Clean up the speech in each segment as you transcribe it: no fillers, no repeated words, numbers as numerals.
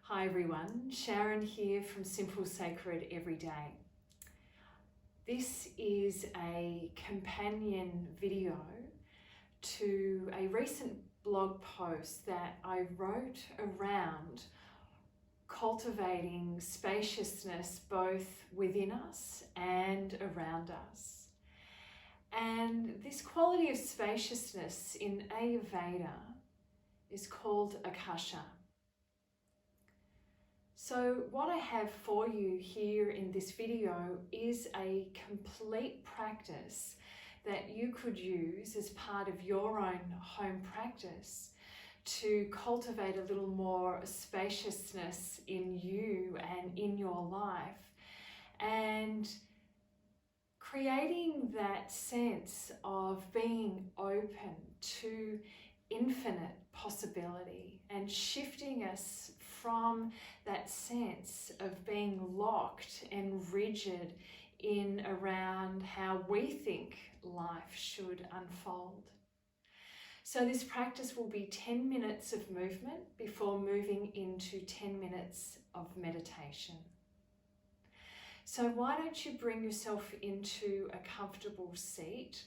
Hi everyone, Sharon here from Simple Sacred Everyday. This is a companion video to a recent blog post that I wrote around cultivating spaciousness both within us and around us. And this quality of spaciousness in Ayurveda is called akasha. So what I have for you here in this video is a complete practice that you could use as part of your own home practice to cultivate a little more spaciousness in you and in your life, and creating that sense of being open to infinite possibility and shifting us from that sense of being locked and rigid in around how we think life should unfold. So this practice will be 10 minutes of movement before moving into 10 minutes of meditation. So why don't you bring yourself into a comfortable seat?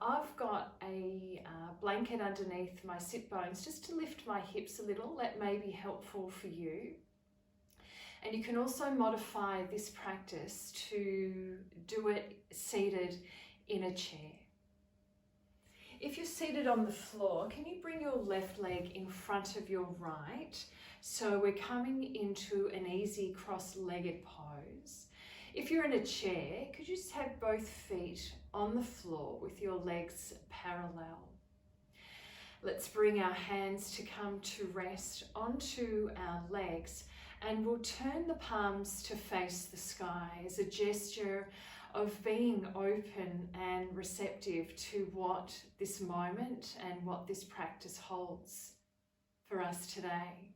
I've got a blanket underneath my sit bones just to lift my hips a little. That may be helpful for you. And you can also modify this practice to do it seated in a chair. If you're seated on the floor, can you bring your left leg in front of your right? So we're coming into an easy cross-legged pose. If you're in a chair, could you just have both feet on the floor with your legs parallel? Let's bring our hands to come to rest onto our legs, and we'll turn the palms to face the sky as a gesture of being open and receptive to what this moment and what this practice holds for us today.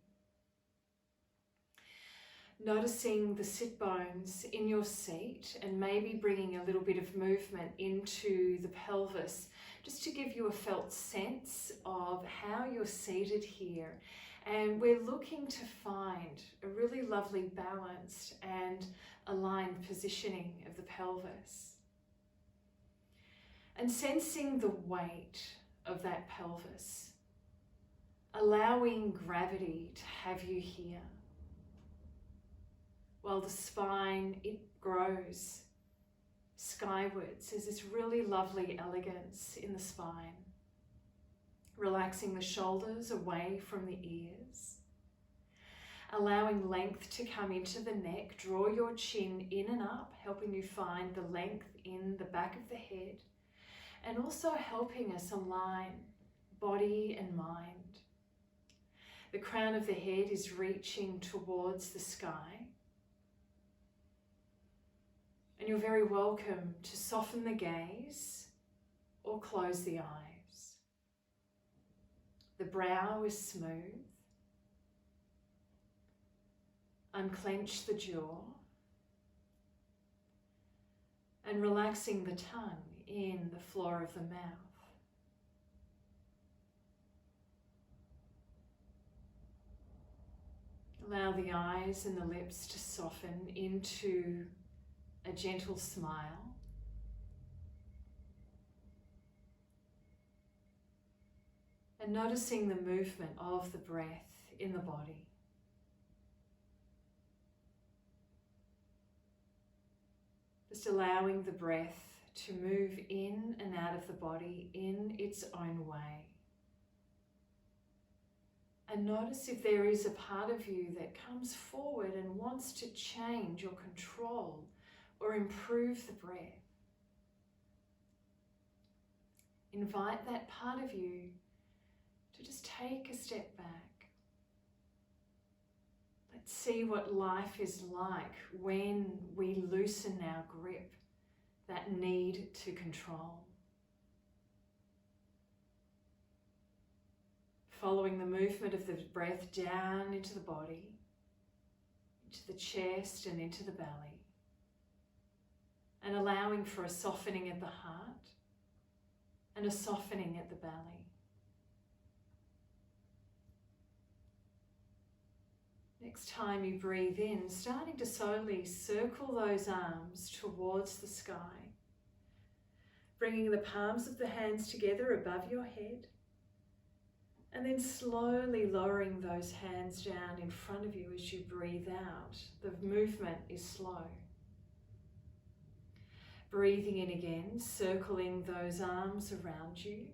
Noticing the sit bones in your seat and maybe bringing a little bit of movement into the pelvis just to give you a felt sense of how you're seated here. And we're looking to find a really lovely balanced and aligned positioning of the pelvis. And sensing the weight of that pelvis, allowing gravity to have you here. While the spine, it grows skywards. There's this really lovely elegance in the spine. Relaxing the shoulders away from the ears. Allowing length to come into the neck. Draw your chin in and up, helping you find the length in the back of the head. And also helping us align body and mind. The crown of the head is reaching towards the sky. And you're very welcome to soften the gaze or close the eyes. The brow is smooth. Unclench the jaw. And relaxing the tongue in the floor of the mouth. Allow the eyes and the lips to soften into a gentle smile. And noticing the movement of the breath in the body. Just allowing the breath to move in and out of the body in its own way. And notice if there is a part of you that comes forward and wants to change or control or improve the breath. Invite that part of you to just take a step back. Let's see what life is like when we loosen our grip, that need to control. Following the movement of the breath down into the body, into the chest and into the belly. And allowing for a softening at the heart and a softening at the belly. Next time you breathe in, starting to slowly circle those arms towards the sky, bringing the palms of the hands together above your head, and then slowly lowering those hands down in front of you as you breathe out. The movement is slow. Breathing in again, circling those arms around you,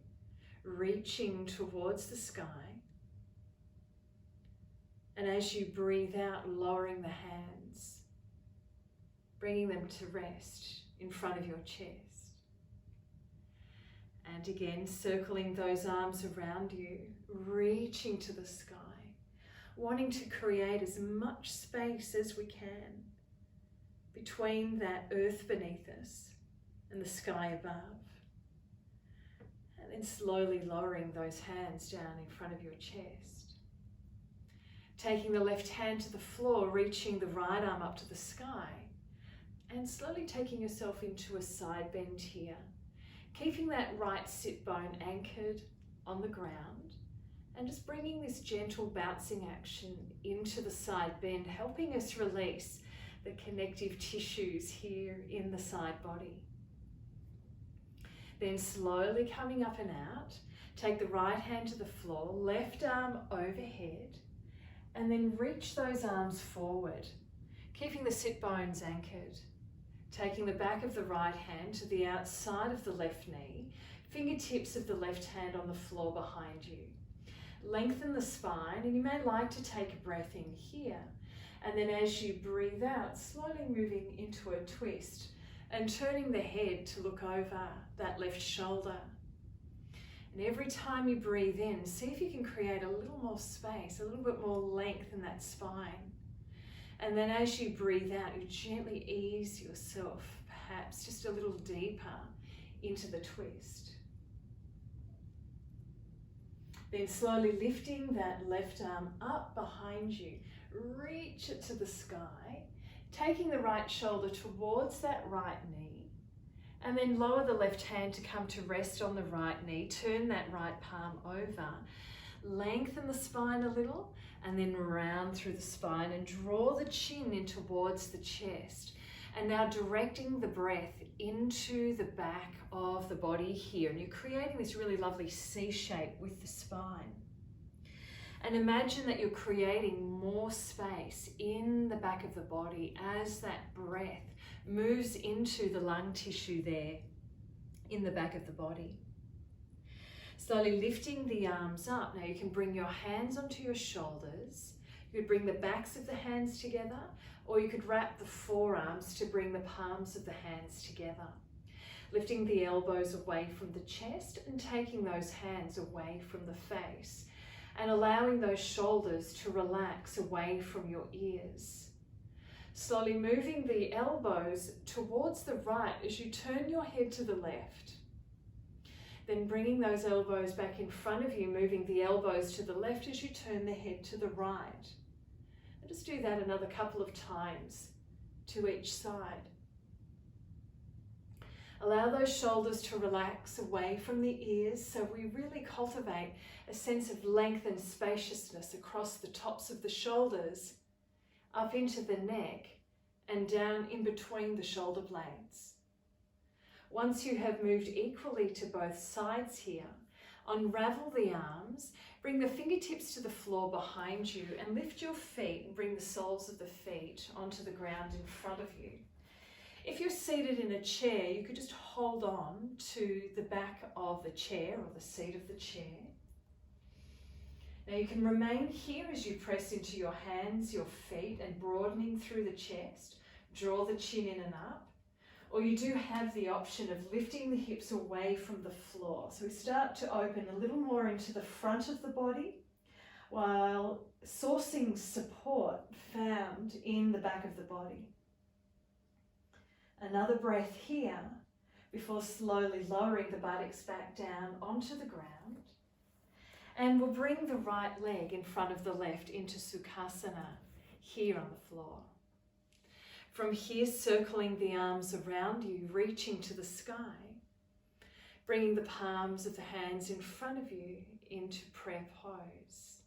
reaching towards the sky. And as you breathe out, lowering the hands, bringing them to rest in front of your chest. And again, circling those arms around you, reaching to the sky, wanting to create as much space as we can between that earth beneath us and the sky above. And then slowly lowering those hands down in front of your chest. Taking the left hand to the floor, reaching the right arm up to the sky, and slowly taking yourself into a side bend here. Keeping that right sit bone anchored on the ground, and just bringing this gentle bouncing action into the side bend, helping us release the connective tissues here in the side body. Then slowly coming up and out, take the right hand to the floor, left arm overhead, and then reach those arms forward, keeping the sit bones anchored. Taking the back of the right hand to the outside of the left knee, fingertips of the left hand on the floor behind you. Lengthen the spine, and you may like to take a breath in here. And then as you breathe out, slowly moving into a twist and turning the head to look over that left shoulder. And every time you breathe in, see if you can create a little more space, a little bit more length in that spine. And then as you breathe out, you gently ease yourself, perhaps just a little deeper into the twist. Then slowly lifting that left arm up behind you, reach it to the sky, taking the right shoulder towards that right knee, and then lower the left hand to come to rest on the right knee, turn that right palm over, lengthen the spine a little, and then round through the spine and draw the chin in towards the chest. And now directing the breath into the back of the body here. And you're creating this really lovely C shape with the spine. And imagine that you're creating more space in the back of the body as that breath moves into the lung tissue there in the back of the body. Slowly lifting the arms up. Now you can bring your hands onto your shoulders. You could bring the backs of the hands together, or you could wrap the forearms to bring the palms of the hands together. Lifting the elbows away from the chest and taking those hands away from the face, and allowing those shoulders to relax away from your ears. Slowly moving the elbows towards the right as you turn your head to the left. Then bringing those elbows back in front of you, moving the elbows to the left as you turn the head to the right. And just do that another couple of times to each side. Allow those shoulders to relax away from the ears, so we really cultivate a sense of length and spaciousness across the tops of the shoulders, up into the neck, and down in between the shoulder blades. Once you have moved equally to both sides here, unravel the arms, bring the fingertips to the floor behind you, and lift your feet and bring the soles of the feet onto the ground in front of you. If you're seated in a chair, you could just hold on to the back of the chair or the seat of the chair. Now you can remain here as you press into your hands, your feet, and broadening through the chest. Draw the chin in and up. Or you do have the option of lifting the hips away from the floor. So we start to open a little more into the front of the body while sourcing support found in the back of the body. Another breath here before slowly lowering the buttocks back down onto the ground. And we'll bring the right leg in front of the left into Sukhasana here on the floor. From here, circling the arms around you, reaching to the sky, bringing the palms of the hands in front of you into prayer pose.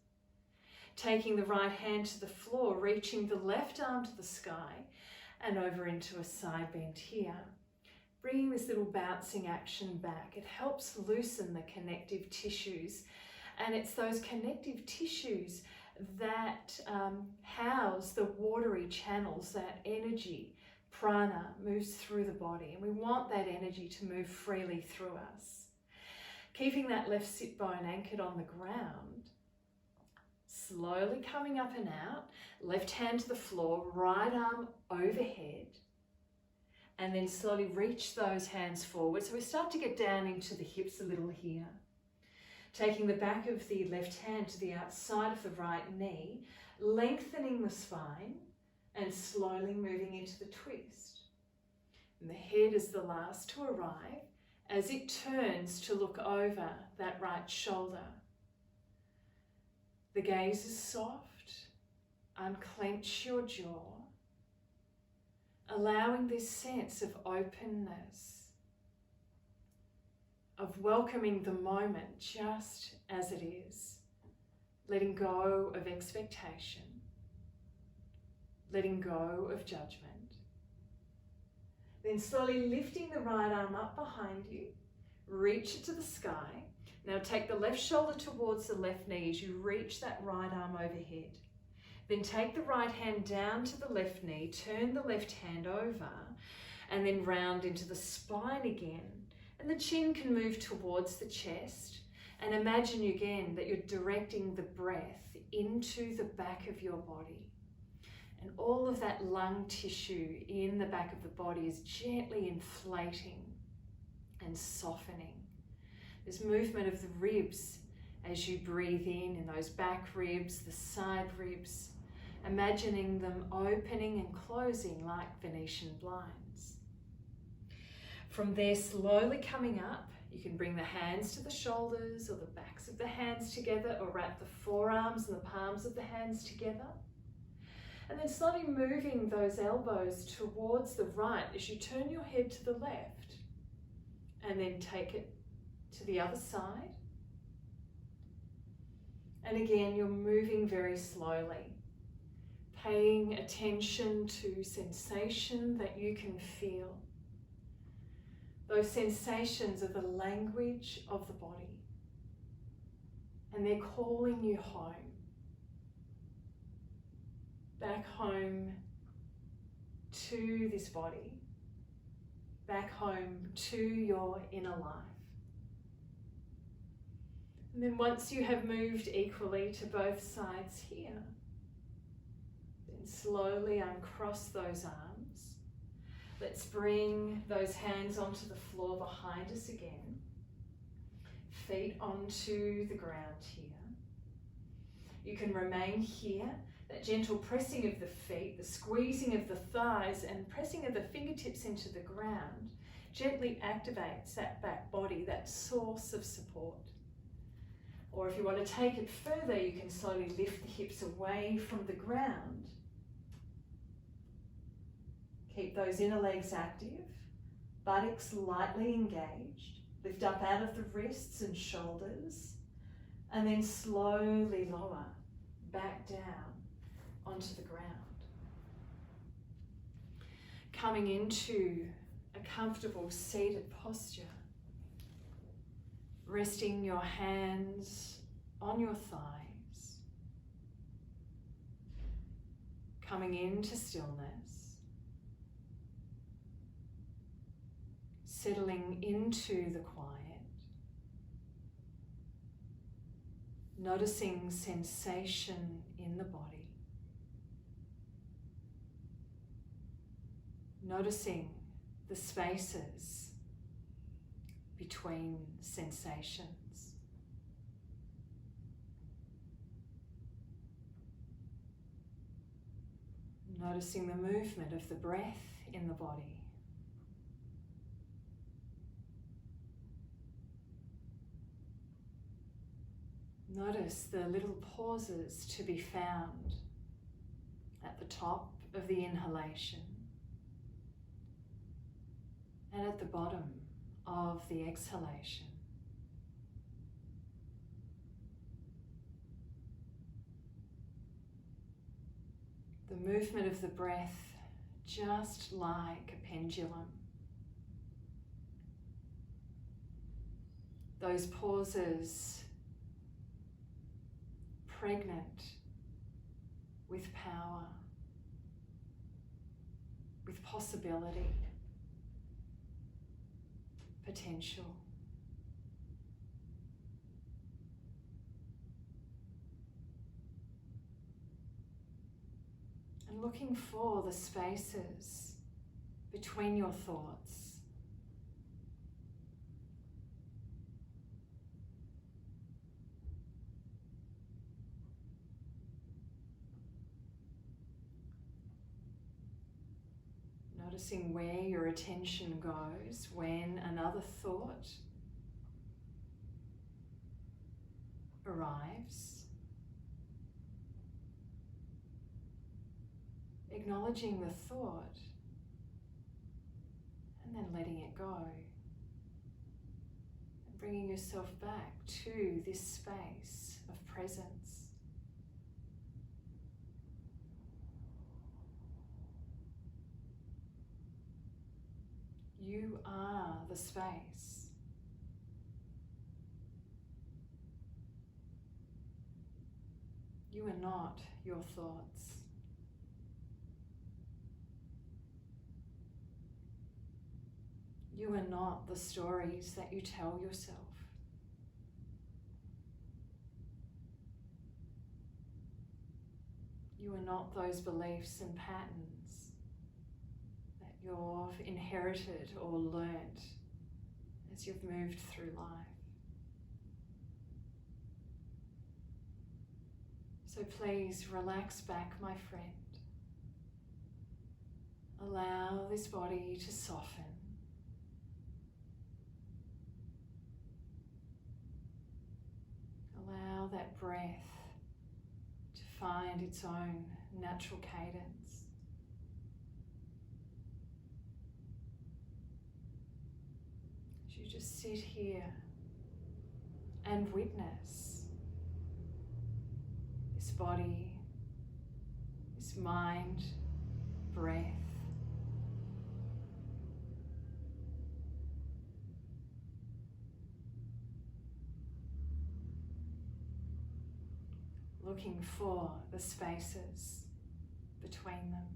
Taking the right hand to the floor, reaching the left arm to the sky and over into a side bend here. Bringing this little bouncing action back. It helps loosen the connective tissues, and it's those connective tissues that house the watery channels, that energy, prana, moves through the body, and we want that energy to move freely through us. Keeping that left sit bone anchored on the ground, slowly coming up and out, left hand to the floor, right arm overhead, and then slowly reach those hands forward. So we start to get down into the hips a little here. Taking the back of the left hand to the outside of the right knee, lengthening the spine and slowly moving into the twist. And the head is the last to arrive as it turns to look over that right shoulder. The gaze is soft. Unclench your jaw, allowing this sense of openness, of welcoming the moment just as it is, letting go of expectation, letting go of judgment. Then slowly lifting the right arm up behind you, reach it to the sky. Now take the left shoulder towards the left knee as you reach that right arm overhead. Then take the right hand down to the left knee, turn the left hand over, and then round into the spine again. And the chin can move towards the chest. And imagine again that you're directing the breath into the back of your body. And all of that lung tissue in the back of the body is gently inflating and softening. There's movement of the ribs as you breathe in those back ribs, the side ribs, imagining them opening and closing like Venetian blinds. From there, slowly coming up, you can bring the hands to the shoulders or the backs of the hands together, or wrap the forearms and the palms of the hands together. And then slowly moving those elbows towards the right as you turn your head to the left. And then take it to the other side. And again, you're moving very slowly, paying attention to sensation that you can feel. Those sensations are the language of the body, and they're calling you home. Back home to this body, back home to your inner life. And then once you have moved equally to both sides here, then slowly uncross those arms. Let's bring those hands onto the floor behind us again. Feet onto the ground here. You can remain here. That gentle pressing of the feet, the squeezing of the thighs and pressing of the fingertips into the ground gently activates that back body, that source of support. Or if you want to take it further, you can slowly lift the hips away from the ground. Keep those inner legs active, buttocks lightly engaged. Lift up out of the wrists and shoulders, and then slowly lower back down onto the ground. Coming into a comfortable seated posture. Resting your hands on your thighs. Coming into stillness. Settling into the quiet. Noticing sensation in the body. Noticing the spaces between sensations. Noticing the movement of the breath in the body. Notice the little pauses to be found at the top of the inhalation and at the bottom of the exhalation. The movement of the breath just like a pendulum. Those pauses pregnant with power, with possibility, potential. And looking for the spaces between your thoughts. Noticing where your attention goes when another thought arrives. Acknowledging the thought and then letting it go. And bringing yourself back to this space of presence. You are the space. You are not your thoughts. You are not the stories that you tell yourself. You are not those beliefs and patterns that you've inherited or learnt as you've moved through life. So please relax back, my friend. Allow this body to soften. Allow that breath to find its own natural cadence. As you just sit here and witness this body, this mind, breath. Looking for the spaces between them.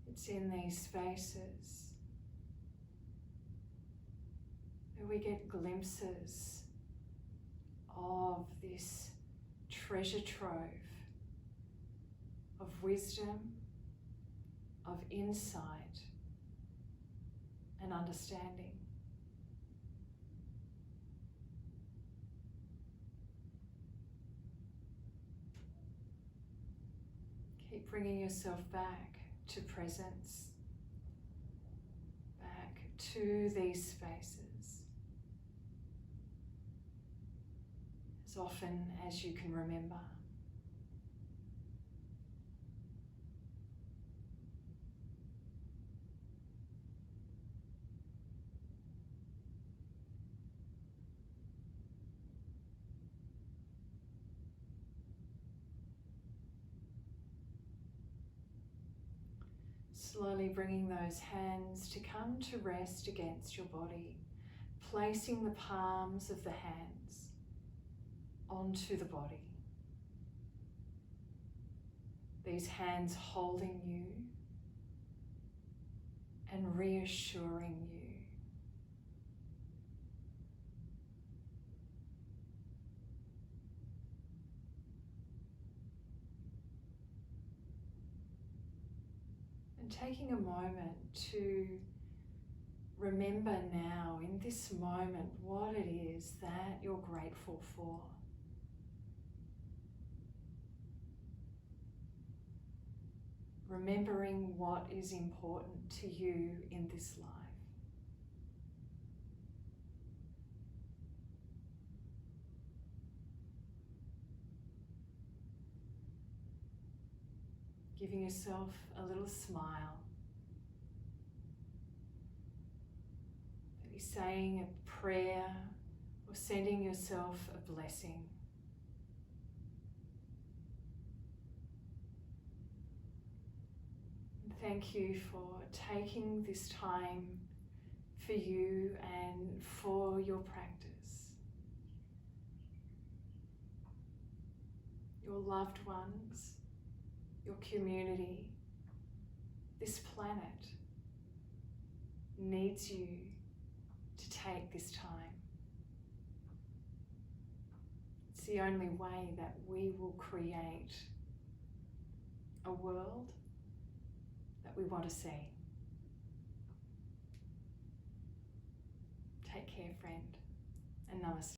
It's in these spaces where we get glimpses of this treasure trove of wisdom, of insight and understanding. Keep bringing yourself back to presence, back to these spaces as often as you can remember. Slowly bringing those hands to come to rest against your body, placing the palms of the hands onto the body. These hands holding you and reassuring you. And taking a moment to remember now, in this moment, what it is that you're grateful for. Remembering what is important to you in this life. Giving yourself a little smile. saying a prayer or sending yourself a blessing. And thank you for taking this time for you and for your practice. Your loved ones, your community, this planet needs you to take this time. It's the only way that we will create a world that we want to see. Take care, friend, and namaste.